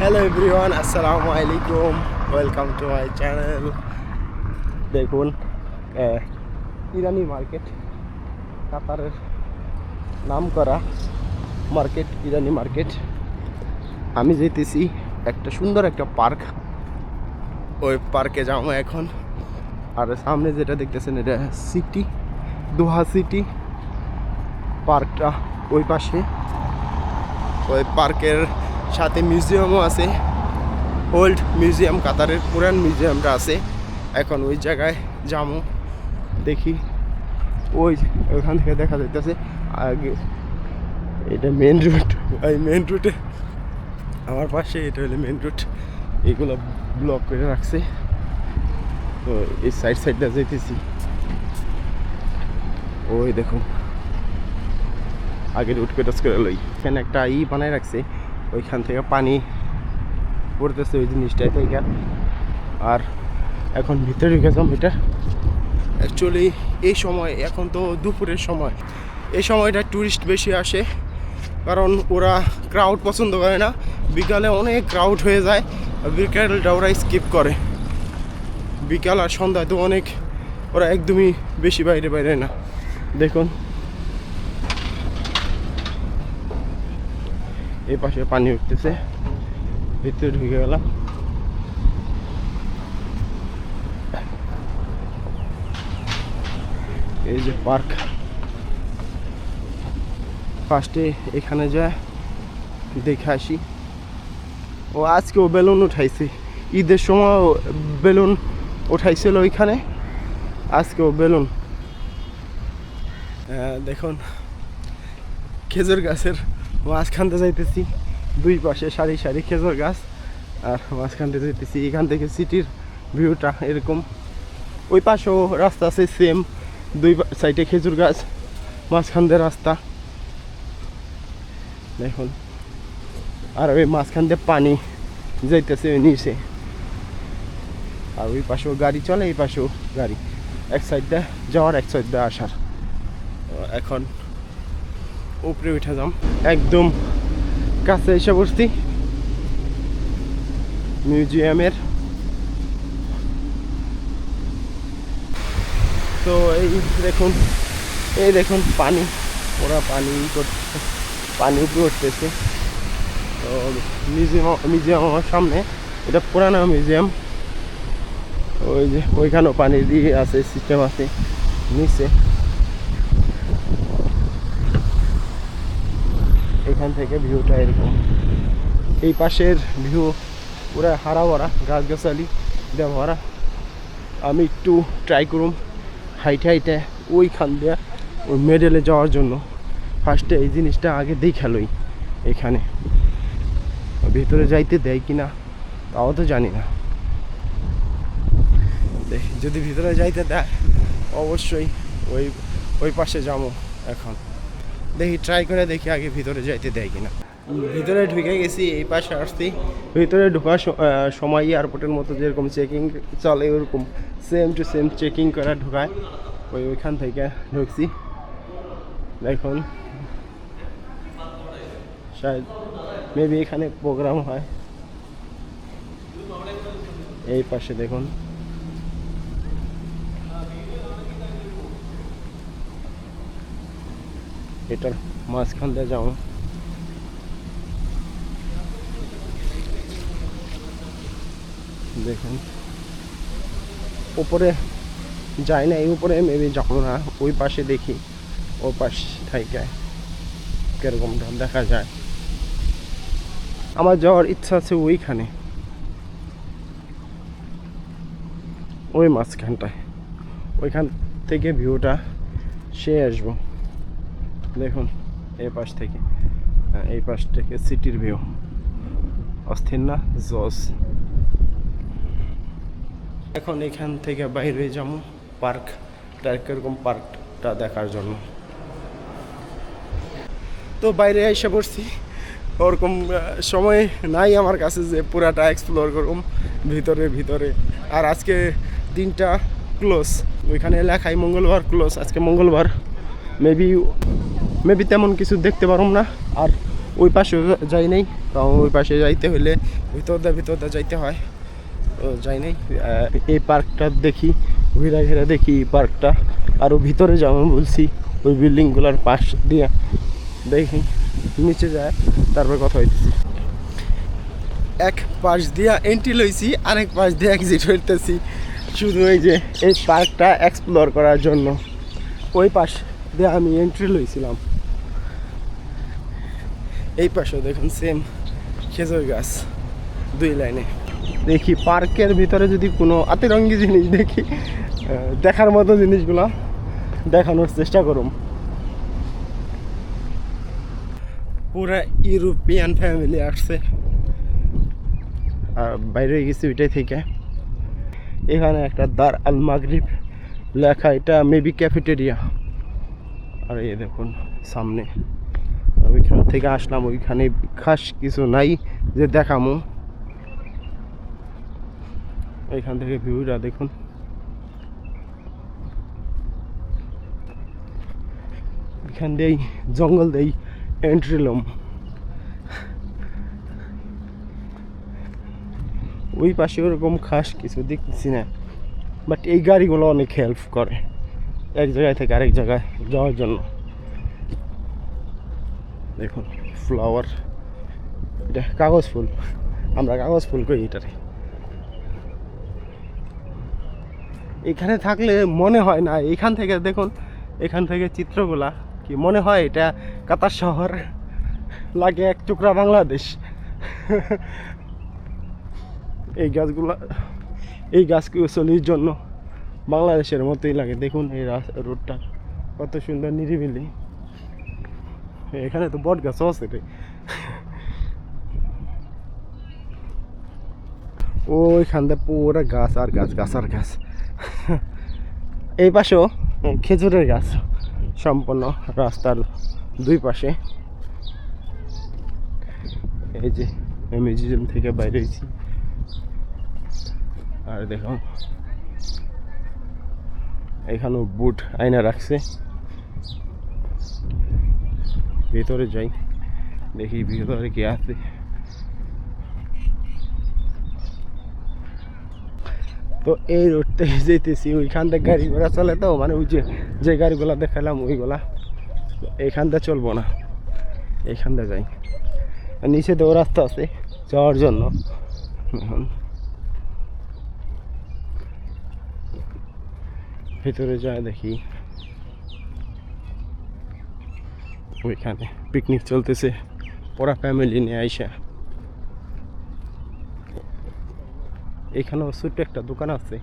Hello everyone, আসসালামু আলাইকুম। Welcome to my channel. দেখুন ইরানি মার্কেট, কাতারের নাম করা মার্কেট, ইরানি মার্কেট। আমি যেতেছি একটা সুন্দর একটা পার্ক, ওই পার্কে যাবো এখন। আর সামনে যেটা দেখতেছেন এটা সিটি, দোহা সিটি পার্কটা ওই পাশে। ওই পার্কের সাথে মিউজিয়ামও আছে, ওল্ড মিউজিয়াম, কাতারের পুরান মিউজিয়ামটা আছে। এখন ওই জায়গায় যাবো, দেখি। ওইখান থেকে দেখা যাইতেছে আগে এটা মেন রুট। ওই মেন রুটে আমার পাশে এটা হলো মেন রুট, এগুলো ব্লক করে রাখছে। তো এই সাইডটা যেতেছি। ওই দেখুন আগে রুট ক্রস করে লই, এখানে একটা বানায় রাখছে, ওইখান থেকে পানি পড়তেছে ওই জিনিসটাই থেকে। আর এখন ভিতরে ঢুকে যাম। এটা অ্যাকচুয়ালি এই সময়, এখন তো দুপুরের সময়, এই সময়টা ট্যুরিস্ট বেশি আসে, কারণ ওরা ক্রাউড পছন্দ করে না। বিকালে অনেক ক্রাউড হয়ে যায়, বিকালটা ওরা স্কিপ করে। বিকাল আর সন্ধ্যায় তো অনেক, ওরা একদমই বেশি বাইরে না। দেখুন এই পাশে পানি উঠতেছে, ভিতরে ঢুকে গেলাম। এই যে পার্ক, ফার্স্টে এখানে যায় দেখে আসি। ও আজকেও বেলুন উঠাইছে, ঈদের সময় বেলুন উঠাইছিল ওইখানে, আজকেও বেলুন। দেখুন খেজুর গাছের মাঝখানতে যাইতেছি, দুই পাশে সারি সারি খেজুর গাছ, আর মাঝখানতে যাইতেছি। এখান থেকে সিটির ভিউটা এরকম। ওই পাশেও রাস্তা আছে সেম, দুই সাইডে খেজুর গাছ, মাঝখান দিয়ে রাস্তা দেখুন। আর ওই মাঝখান দিয়ে পানি যাইতেছে ওই নিচে। আর ওই পাশেও গাড়ি চলে, এই পাশেও গাড়ি, এক সাইড দিয়ে যাওয়ার, এক সাইড দিয়ে আসার। এখন উপরে উঠে যাম, একদম কাছে এসে পড়ছি মিউজিয়ামের। তো এই দেখুন পানি, ওরা পানি উপরে উঠতেছে। তো মিউজিয়াম আমার সামনে, এটা পুরানো মিউজিয়াম। ওই যে ওইখানেও পানি দিয়ে আছে, সিস্টেম আছে নিচে। এখান থেকে ভিউটা এরকম। এই পাশের ভিউ পুরা হারা ভরা, গাছগাছালি দিয়ে ভরা। আমি একটু ট্রাই করুম হাইটে ওইখান দিয়ে ওই মেডেলে যাওয়ার জন্য। ফার্স্টে এই জিনিসটা আগে দেখালই, এখানে ভিতরে যাইতে দেয় কিনা তাও তো জানি না। যদি ভিতরে যাইতে দেয় অবশ্যই ওই পাশে যাবো। এখন দেখি, ট্রাই করে দেখি আগে ভিতরে যাইতে দেয় কিনা। ভিতরে ঢুকে গেছি, এই পাশে আসছি। ভিতরে ঢোকার সময় এয়ারপোর্টের মতো যেরকম চেকিং চলে, ওরকম সেম টু সেম চেকিং করা ঢোকায়। ওইখান থেকে ঢুকছি। দেখুন শায়দ মেবি এখানে প্রোগ্রাম হয়। এই পাশে দেখুন এটার মাঝখান দিয়ে যাও। দেখুন উপরে যাই না, এই উপরে মেবি যাবো না, ওই পাশে দেখি, ওই পাশ থেকে কিরকমটা দেখা যায়। আমার যাওয়ার ইচ্ছা আছে ওইখানে, ওই মাঝখানটায়, ওইখান থেকে ভিউটা সে আসবো। দেখুন এই পাশ থেকে, এই পাশ থেকে সিটির ভিউ অস্থির না, জস। এখন এখান থেকে বাইরে যাবো পার্কটা কিরকম, পার্কটা দেখার জন্য। তো বাইরে এসে পড়ছি, ওরকম সময় নাই আমার কাছে যে পুরাটা এক্সপ্লোর করুম ভিতরে। আর আজকে দিনটা ক্লোজ, ওইখানে লেখাই মঙ্গলবার ক্লোজ। আজকে মঙ্গলবার, মেবি তেমন কিছু দেখতে পারুম না। আর ওই পাশে যাই নাই, কারণ ওই পাশে যাইতে হলে ভিতরটা যাইতে হয়, তো যাই নাই। এই পার্কটা দেখি, ঘুরা ঘেরা দেখি এই পার্কটা, আরও ভিতরে যেমন বলছি ওই বিল্ডিংগুলোর পাশ দিয়ে দেখি, নিচে যায় তারপর কথা হইতেছি। এক পাশ দিয়া এন্ট্রি লইছি, আরেক পাশ দিয়ে এক্সিট হইতেছি, শুধু এই যে এই পার্কটা এক্সপ্লোর করার জন্য। ওই পাশ দিয়ে আমি এন্ট্রি লইছিলাম, এই পাশেও দেখুন সেম খেজুর গাছ দুই লাইনে। দেখি পার্কের ভিতরে যদি কোনো আতিরঙ্গি জিনিস দেখি, দেখার মতো জিনিসগুলো দেখানোর চেষ্টা করুম। পুরা ইউরোপিয়ান ফ্যামিলি আসছে, আর বাইরে গেছি ওইটাই থেকে। এখানে একটা দার আল মাগরিব লেখা, এটা মেবি ক্যাফেটেরিয়া। আর এই দেখুন সামনে, ওইখান থেকে আসলাম, ওইখানে খাস কিছু নাই যে দেখামো। এইখান থেকে ভিউটা দেখুন, এখান দিয়েই জঙ্গল দিয়েই এন্ট্রি লম। ওই পাশে ওরকম খাস কিছু দেখতেছি না, বাট এই গাড়িগুলো অনেক হেল্প করে এক জায়গায় থেকে আরেক জায়গায় যাওয়ার জন্য। দেখুন ফ্লাওয়ার, এটা কাগজ ফুল, আমরা কাগজ ফুল করি এটারে। এখানে থাকলে মনে হয় না, এখান থেকে দেখুন, এখান থেকে চিত্রগুলা কি মনে হয় এটা কাতার শহর, লাগে এক টুকরা বাংলাদেশ। এই গাছগুলা, এই গাছগুলির জন্য বাংলাদেশের মতোই লাগে। দেখুন এই রোডটা কত সুন্দর নিরিবিলি, এখানে তো বট গাছও আছে রে। ওইখান থেকে পুরো গাছ আর গাছ, গাছ আর গাছ। এই পাশেও খেজুরের গাছ সম্পূর্ণ রাস্তার দুই পাশে। এই যে মিউজিয়াম থেকে বাইরে হয়েছি, আর দেখো এখানেও বুট আয়না রাখছে। ভিতরে যাই, দেখি ভিতরে কি আছে। তো এই রোড থেকে যেতেছি, ওইখান থেকে গাড়ি ঘোড়া চলে, তো মানে ওই যে গাড়িগুলা দেখালাম ওইগুলা এইখান থেকে চলবো না, এইখান থেকে যাই। নিচে তো রাস্তা আছে যাওয়ার জন্য। এখন ভিতরে যায় দেখি, ওইখানে পিকনিক চলতেছে পুরা ফ্যামিলি নিয়ে আইসা। এখানেও ছোট্ট একটা দোকান আছে,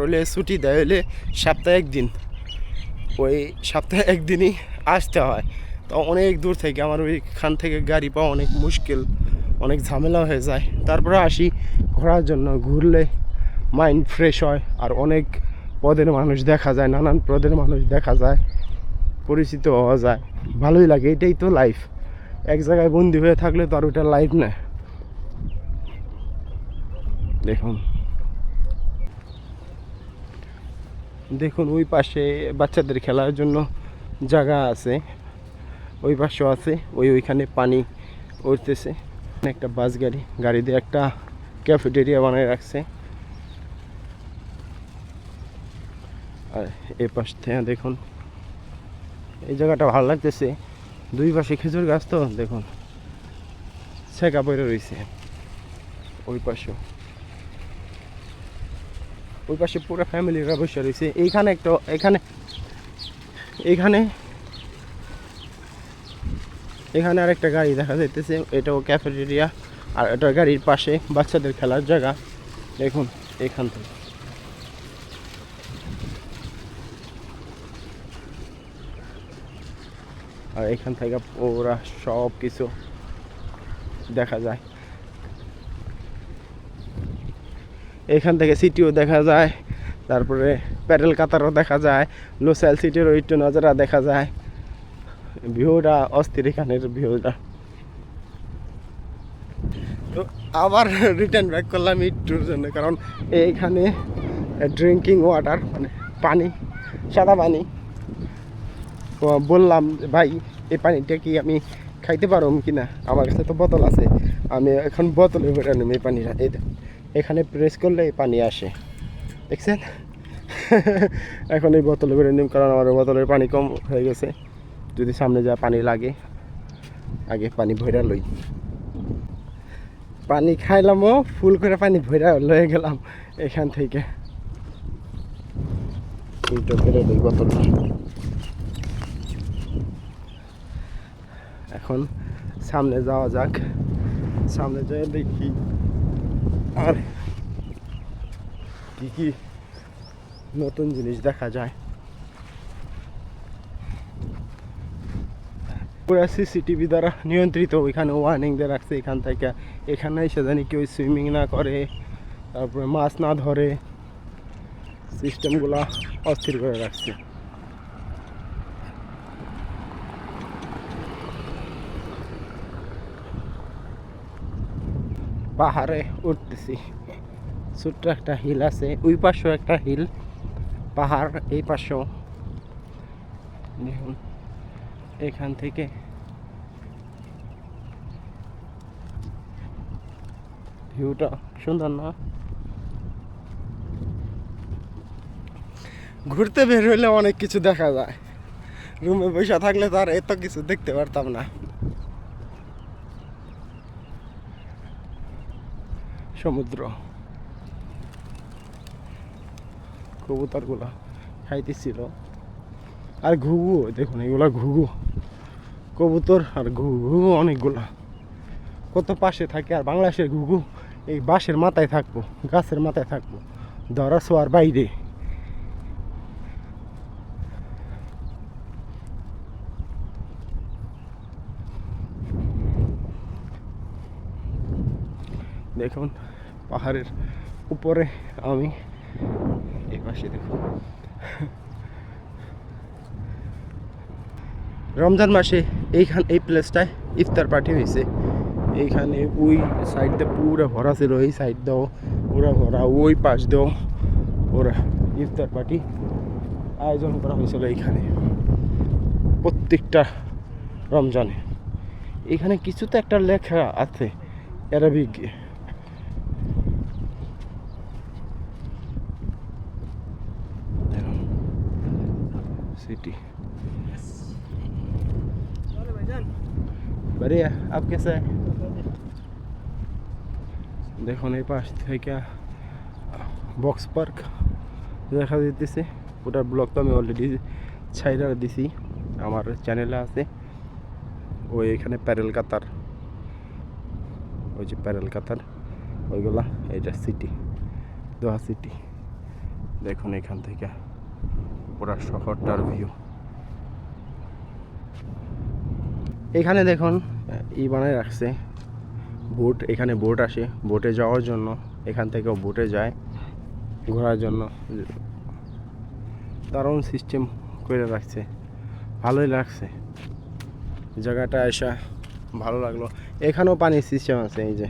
হলে ছুটি দেয় হলে সপ্তাহে একদিন, ওই সপ্তাহে একদিনই আসতে হয়। তো অনেক দূর থেকে আমার ওইখান থেকে গাড়ি পাওয়া অনেক মুশকিল, অনেক ঝামেলা হয়ে যায়। তারপরে আসি ঘোরার জন্য, ঘুরলে মাইন্ড ফ্রেশ হয়, আর অনেক পদের মানুষ দেখা যায়, নানান পদের মানুষ দেখা যায়, পরিচিত হওয়া যায়, ভালোই লাগে। এটাই তো লাইফ, এক জায়গায় বন্দি হয়ে থাকলে তো আর ওটা লাইফ না। দেখুন দেখুন ওই পাশে বাচ্চাদের খেলার জন্য জায়গা আছে, ওই পাশেও আছে, ওইখানে পানি উঠতেছে। একটা বাস গাড়ি দিয়ে একটা ক্যাফেটেরিয়া বানিয়ে রাখছে। আর এই পাশ থেকে দেখুন এই জায়গাটা ভালো লাগতেছে, দুই পাশে খেজুর গাছ, তো দেখুন ছেঁকা পড়ে রয়েছে। ওই পাশেও, ওই পাশে পুরো ফ্যামিলিরা বসে রয়েছে। এইখানে একটা এখানে আরেকটা গাড়ি দেখা যাইতেছে, এটাও ক্যাফেটেরিয়া, আর এটা গাড়ির পাশে বাচ্চাদের খেলার জায়গা। দেখুন এখান থেকে আর এখান থেকে ওরা সব কিছু দেখা যায়। এখান থেকে সিটিও দেখা যায়, তারপরে প্যাডেল কাতারও দেখা যায়, লোসাইল সিটির ওই নজারা দেখা যায়। ভিউটা অস্থির, এখানের ভিউটা। তো আবার রিটার্ন ব্যাক করলাম একটুর জন্য, কারণ এইখানে ড্রিঙ্কিং ওয়াটার মানে পানি, সাদা পানি, বললাম ভাই এই পানিটা কি আমি খাইতে পারো কিনা, আমার কাছে তো বোতল আছে, আমি এখন বোতলে ভরে নিম এই পানিটা। এই এখানে প্রেস করলে এই পানি আসে, দেখছেন? এখন এই বোতলে ভরে নিম, কারণ আমার বোতলের পানি কম হয়ে গেছে, যদি সামনে যা পানি লাগে আগে পানি ভরা লই। পানি খাইলামও, ফুল করে পানি ভরা লয়ে গেলাম এখান থেকে। উল্টো করে লই বোতলটা। এখন সামনে যাওয়া যাক, সামনে যেয়ে দেখি আর কি কি নতুন জিনিস দেখা যায়। পুরো সিসিটিভি দ্বারা নিয়ন্ত্রিত, ওইখানে ওয়ার্নিং দিয়ে রাখছে এখান থেকে এখানে এসে জানি কেউ সুইমিং না করে, তারপরে মাছ না ধরে, সিস্টেমগুলো অস্থির করে রাখছে। পাহাড়ে উঠতেছি, ছোট্ট একটা হিল আছে, ওই পাশেও একটা হিল পাহাড়, এই পাশেও দেখুন। এখান থেকে ভিউটা সুন্দর না? ঘুরতে বের হইলে অনেক কিছু দেখা যায়, রুমে বসে থাকলে তো আর এত কিছু দেখতে পারতাম না। সমুদ্র, কবুতরগুলা খাইতেছিল, আর ঘুঘু দেখুন, এগুলা ঘুঘু, কবুতর আর ঘুঘু অনেকগুলা, কত পাশে থাকে। আর বাংলাদেশের ঘুঘু এই বাঁশের মাথায় থাকবো, গাছের মাথায় থাকবো, ধরা ছোঁয়ার বাইরে। দেখুন পাহাড়ের উপরে আমি, এই পাশে দেখুন রমজান মাসে এই প্লেসটায় ইফতার পার্টি হয়েছে। এইখানে ওই সাইড দিয়ে পুরো ভরা ছিল, এই সাইড দাও পুরো ভরা, ওই পাশ দাও ওরা ইফতার পার্টি আয়োজন করা হয়েছিল এইখানে প্রত্যেকটা রমজানে। এখানে কিছু তো একটা লেখা আছে অ্যারাবিক, सिटी। बढ़िया, आप कैसा है? দেখুন এই পাশ থেকে বক্স পার্ক দেখা যেতেছে, ওটার ব্লগ তো আমি অলরেডি ছাইরা দিছি, আমার চ্যানেলে আছে। ওই এখানে প্যারেল কাতার, ওই যে প্যারেল কাতার ওইগুলা, এটা সিটি, দোহা সিটি। দেখুন এখান থেকে পুরা শহরটার ভিউ। এখানে দেখুন বানায় রাখছে বোট, এখানে বোট আসে, বোটে যাওয়ার জন্য, এখান থেকেও বোটে যায় ঘোরার জন্য, দারুণ সিস্টেম করে রাখছে, ভালোই লাগছে জায়গাটা এসে, ভালো লাগলো। এখানেও পানির সিস্টেম আছে, এই যে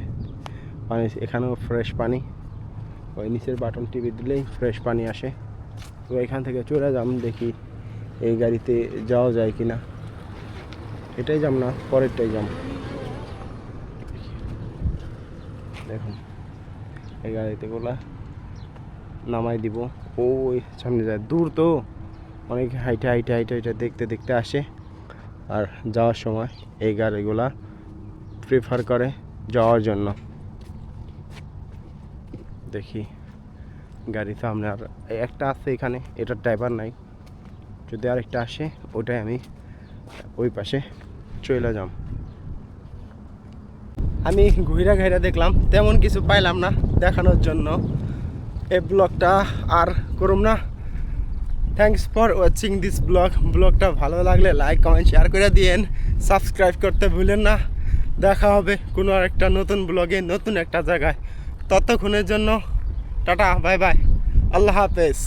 পানি, এখানেও ফ্রেশ পানি, ওই নিচের বাটন টিপে দিলেই ফ্রেশ পানি আসে। তো এখান থেকে চলে যাম, দেখি এই গাড়িতে যাওয়া যায় কিনা। এটাই যাম না, পরেরটাই যাম। দেখুন এই গাড়িতে গুলা নামাই দিব, ওই সামনে যায়, দূর তো অনেক, হাইটে হাইটে হাইটে হাইটে দেখতে দেখতে আসে। আর যাওয়ার সময় এই গাড়িগুলা প্রিফার করে যাওয়ার জন্য। দেখি গাড়ি সামনে আর একটা আছে এখানে, এটার ড্রাইভার নাই, যদি আরেকটা আসে ওটাই আমি ওই পাশে চলে যাম। আমি ঘুরা ঘাইরা দেখলাম, তেমন কিছু পাইলাম না দেখানোর জন্য, এই ব্লগটা আর করুম না। থ্যাংকস ফর ওয়াচিং দিস ব্লগটা ভালো লাগলে লাইক কমেন্ট শেয়ার করে দিয়েন, সাবস্ক্রাইব করতে ভুলেন না। দেখা হবে কোনো একটা নতুন ব্লগে, নতুন একটা জায়গায়। ততক্ষণের জন্য টাটা, বাই বাই, আল্লাহ হাফেজ।